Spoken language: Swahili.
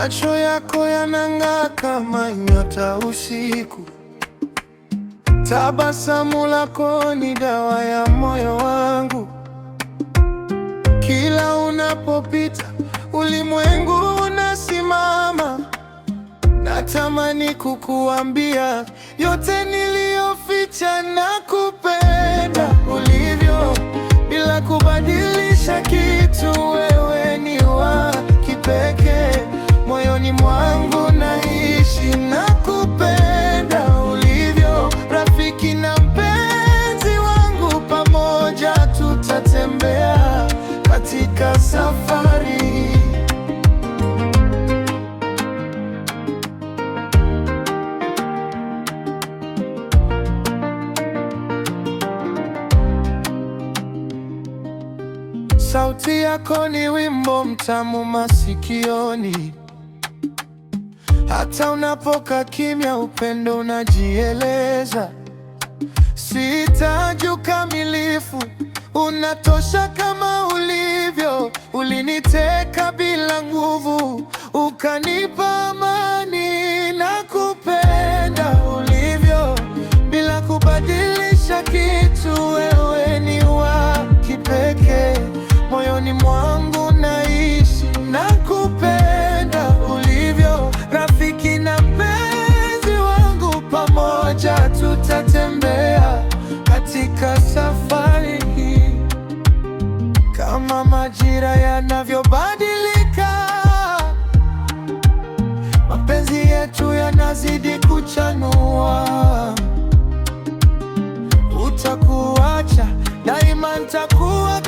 Macho yako yanang'aa kama nyota usiku. Tabasamu lako ni dawa ya moyo wangu. Kila unapopita ulimwengu unasimama. Natamani kukuambia yote niliyoficha. Nakupenda ulivyo bila kubadilisha kitu. Wewe ni wa kipekee moyoni mwangu naishi. Nakupenda ulivyo, rafiki na mpenzi wangu. Pamoja tutatembea katika safari. Sauti yako ni wimbo mtamu masikioni. Hata unapokaa kimya, upendo unajieleza. Sihitaji ukamilifu, unatosha kama ulivyo. Uliniteka bila nguvu, ukanipa amani. Nakupenda ulivyo bila kubadilisha kitu. Wewe ni wa kipekee moyoni mwangu naishi. Nakupenda ulivyo, rafiki na mpenzi wangu. Pamoja tutatembea katika safari hii. Kama majira yanavyobadilika, mapenzi yetu yanazidi kuchanua. Utakuacha daima, nitakuwa